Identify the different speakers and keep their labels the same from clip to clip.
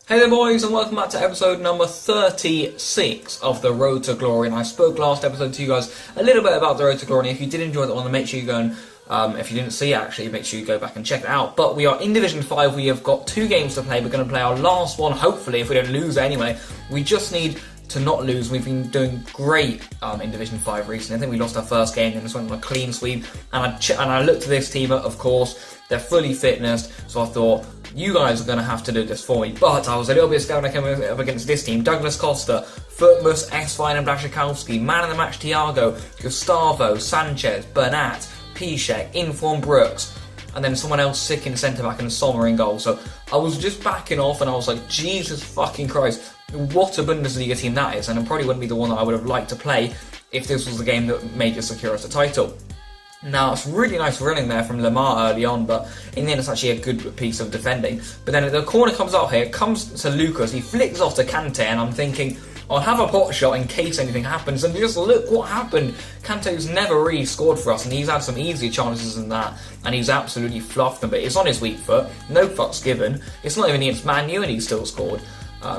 Speaker 1: Hey there boys, and welcome back to episode number 36 of the Road to Glory. And I spoke last episode to you guys a little bit about the Road to Glory, and if you did enjoy that one, then make sure you go and, if you didn't see it actually, make sure you go back and check it out. But we are in Division 5, we have got 2 games to play. We're going to play our last one, hopefully, if we don't lose it anyway. We just need to not lose. We've been doing great in Division 5 recently. I think we lost our first game and just went on a clean sweep. And I looked at this team, of course, they're fully fitnessed, so I thought, you guys are going to have to do this for me. But I was a little bit scared when I came up against this team. Douglas Costa, Footmus, S-Fine and Blaszczykowski, man of the match Thiago, Gustavo, Sanchez, Bernat, Piszek, Inform Brooks, and then someone else sick in centre-back and Sommer in goal. So I was just backing off and I was like, Jesus fucking Christ, what a Bundesliga team that is. And it probably wouldn't be the one that I would have liked to play if this was the game that made us secure us the title. Now, it's really nice running there from Lamar early on, but in the end it's actually a good piece of defending. But then the corner comes out here, comes to Lucas, he flicks off to Kante, and I'm thinking, I'll have a pot shot in case anything happens, and just look what happened. Kante's never really scored for us, and he's had some easier chances than that, and he's absolutely fluffed them, but it's on his weak foot, no fucks given. It's not even against Man U, and he still scored.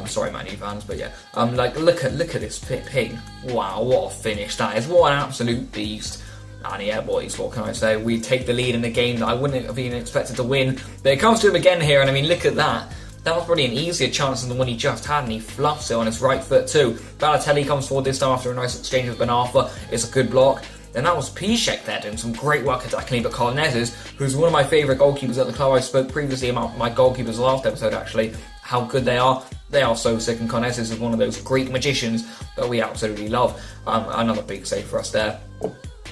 Speaker 1: Sorry, Man U fans, but yeah. Look at this pig. Wow, what a finish that is. What an absolute beast. And yeah, boys, what can I say? We take the lead in a game that I wouldn't have even expected to win. But it comes to him again here, and I mean, look at that. That was probably an easier chance than the one he just had, and he fluffs it on his right foot too. Balotelli comes forward this time after a nice exchange with Ben Arfa. It's a good block. And that was Piszek there doing some great work attacking, but Carnezes, who's one of my favourite goalkeepers at the club. I spoke previously about my goalkeepers last episode, actually, how good they are. They are so sick, and Carnezes is one of those great magicians that we absolutely love. Another big save for us there.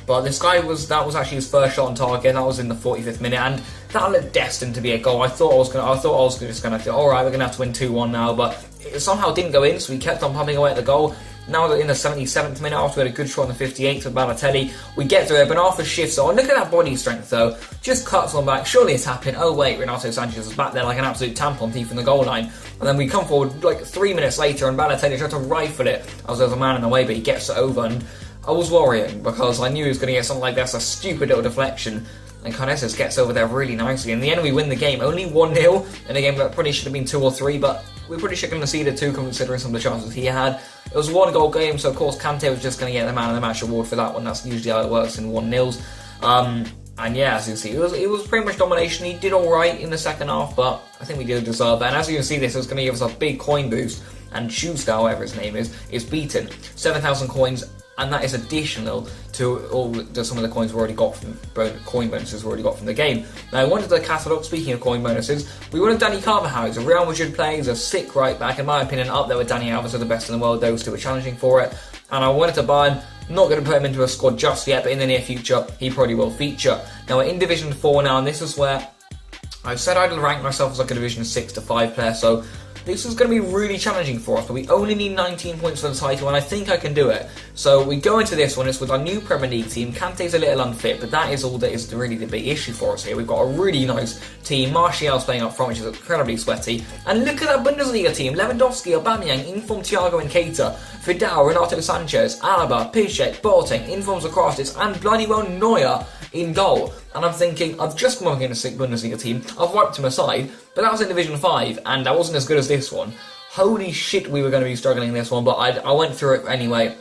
Speaker 1: But this guy that was actually his first shot on target. That was in the 45th minute, and that looked destined to be a goal. I thought I was just gonna think, all right, we're gonna have to win 2-1 now, but it somehow didn't go in. So we kept on pumping away at the goal. Now that in the 77th minute, after we had a good shot in the 58th with Balotelli, we get through it. Ben Arfa shifts on. Look at that body strength though. Just cuts on back. Surely it's happened. Oh wait, Renato Sanchez was back there like an absolute tampon thief in the goal line. And then we come forward like 3 minutes later, and Balotelli tried to rifle it as there was a man in the way, but he gets it over. And I was worrying because I knew he was going to get something like this, a stupid little deflection, and Carnezes gets over there really nicely. In the end, we win the game, only 1-0 in a game that probably should have been 2 or 3, but we pretty should have conceded 2 considering some of the chances he had. It was a 1-goal game, so of course Kante was just going to get the man of the match award for that one. That's usually how it works in 1-0s. And yeah, as you can see, it was pretty much domination. He did alright in the second half, but I think we did deserve that. And as you can see, this is going to give us a big coin boost, and Schuster, whatever his name is beaten. 7,000 coins. And that is additional to some of the coins we've already got from coin bonuses we've already got from the game. Now, I wanted the catalogue. Speaking of coin bonuses, we wanted Danny Carvajal. He's a Real Madrid player. He's a sick right back, in my opinion. Up there with Dani Alves, are the best in the world. Those two are challenging for it, and I wanted to buy him. Not going to put him into a squad just yet, but in the near future, he probably will feature. Now, we're in Division 4 now, and this is where I've said I'd rank myself as like a Division 6 to 5 player. So this is going to be really challenging for us, but we only need 19 points for the title, and I think I can do it. So we go into this one, it's with our new Premier League team. Kante's a little unfit, but that is all that is really the big issue for us here. We've got a really nice team. Martial's playing up front, which is incredibly sweaty. And look at that Bundesliga team. Lewandowski, Aubameyang, Inform Thiago and Keita, Vidal, Renato Sanchez, Alaba, Piszek, Boateng, Inform Sokratis, and bloody well Neuer in goal. And I'm thinking, I've just come up against a sick Bundesliga team, I've wiped him aside, but that was in Division 5, and that wasn't as good as this one. Holy shit, we were going to be struggling in this one, but I went through it anyway.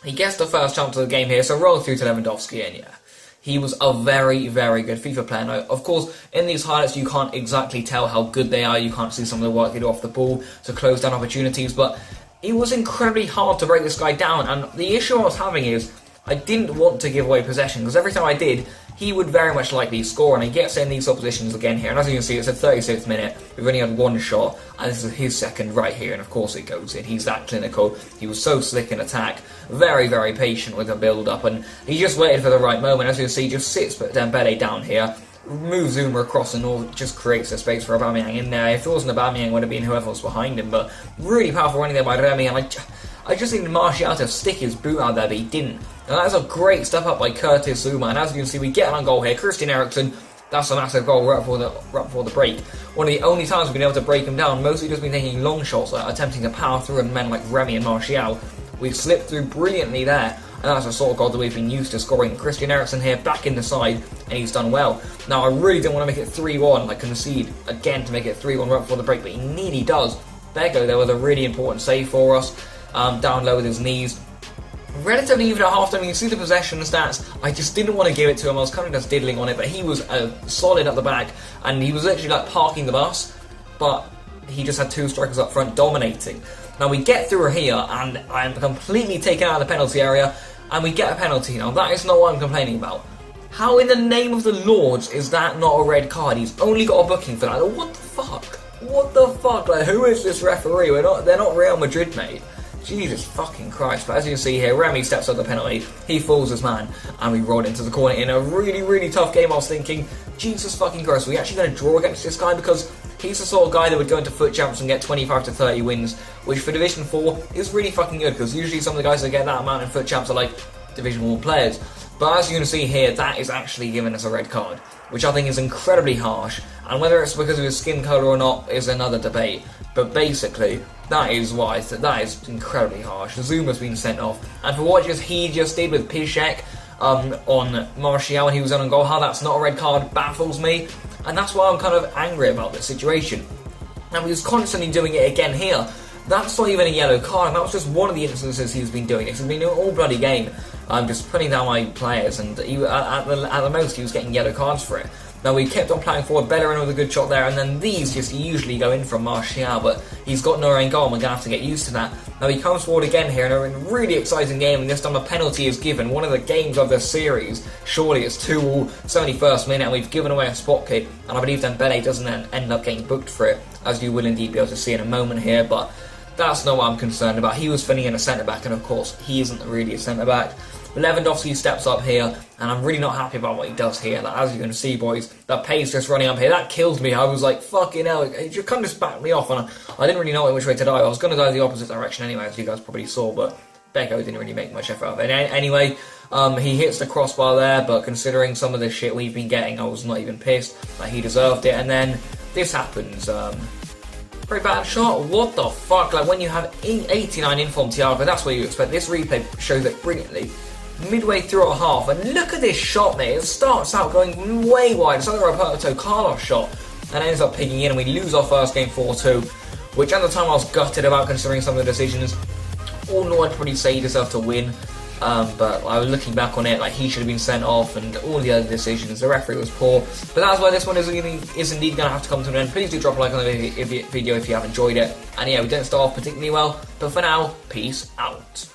Speaker 1: He gets the first chance of the game here, so roll through to Lewandowski, and yeah, he was a very, very good FIFA player. Now, of course, in these highlights, you can't exactly tell how good they are, you can't see some of the work they do off the ball to close down opportunities, but it was incredibly hard to break this guy down, and the issue I was having is, I didn't want to give away possession, because every time I did, he would very much likely score, and he gets in these oppositions again here. And as you can see, it's the 36th minute, we've only had one shot, and this is his second right here, and of course it goes in. He's that clinical, he was so slick in attack, very, very patient with the build-up, and he just waited for the right moment. As you can see, just sits Dembele down here, moves Zuma across and all, just creates a space for Aubameyang in there. If it wasn't Aubameyang, it would have been whoever was behind him, but really powerful running there by Remy, and I just needed Martial to stick his boot out there, but he didn't. And that's a great step up by Curtis Zuma, and as you can see, we get an on goal here. Christian Eriksen, that's a massive goal right before the break. One of the only times we've been able to break him down, mostly just been taking long shots, attempting to power through, and men like Remy and Martial. We slipped through brilliantly there, and that's the sort of goal that we've been used to scoring. Christian Eriksen here back in the side, and he's done well. Now, I really didn't want to make it 3-1, like concede again to make it 3-1 right before the break, but he nearly does. Bego there with a really important save for us, down low with his knees. Relatively even at half time. You can see the possession stats. I just didn't want to give it to him. I was kind of just diddling on it, but he was solid at the back, and he was literally like parking the bus, but he just had two strikers up front dominating. Now we get through here, and I am completely taken out of the penalty area, and we get a penalty. Now that is not what I'm complaining about. How in the name of the Lords is that not a red card? He's only got a booking for that. What the fuck? What the fuck? Like, who is this referee? They're not Real Madrid, mate. Jesus fucking Christ. But as you can see here, Remy steps up the penalty, he falls his man, and we roll into the corner in a really, really tough game. I was thinking, Jesus fucking Christ, are we actually going to draw against this guy? Because he's the sort of guy that would go into foot champs and get 25 to 30 wins, which for Division 4 is really fucking good, because usually some of the guys that get that amount in foot champs are like Division 1 players. But as you can see here, that is actually giving us a red card, which I think is incredibly harsh, and whether it's because of his skin colour or not is another debate. But basically, that is why that is incredibly harsh. Zuma's been sent off, and for what he just did with Piszczek on Martial when he was on goal, how that's not a red card baffles me, and that's why I'm kind of angry about this situation. And he was constantly doing it again here. That's not even a yellow card, and that was just one of the instances he's been doing. It's been doing all bloody game. I'm just putting down my players, and at the most he was getting yellow cards for it. Now we kept on playing forward, Bellerin with a good shot there, and then these just usually go in from Martial, but he's got no own goal, and we're going to have to get used to that. Now he comes forward again here in a really exciting game, and this time a penalty is given, one of the games of the series. Surely it's 2-2, 71st minute, and we've given away a spot kick, and I believe Dembele doesn't end up getting booked for it, as you will indeed be able to see in a moment here, but that's not what I'm concerned about. He was filling in a centre-back, and of course he isn't really a centre-back. Lewandowski steps up here, and I'm really not happy about what he does here. Like, as you can see, boys, that pace just running up here, that killed me. I was like, fucking hell, it just kind of just backed me off, and I didn't really know which way to dive. I was going to dive the opposite direction anyway, as you guys probably saw, but Beko didn't really make much effort of it. Anyway, he hits the crossbar there, but considering some of the shit we've been getting, I was not even pissed. Like, he deserved it, and then this happens. Very bad shot. What the fuck? Like, when you have 89 in from Thiago, that's what you expect. This replay shows it brilliantly. Midway through a half, and look at this shot, mate. It starts out going way wide. It's like a Roberto Carlos shot, and ends up picking in, and we lose our first game 4-2, which at the time I was gutted about, considering some of the decisions. All in all, I'd probably say he deserved to win, but I was looking back on it, like, he should have been sent off, and all the other decisions. The referee was poor, but that's why this one is indeed going to have to come to an end. Please do drop a like on the video if you have enjoyed it, and yeah, we didn't start off particularly well, but for now, peace out.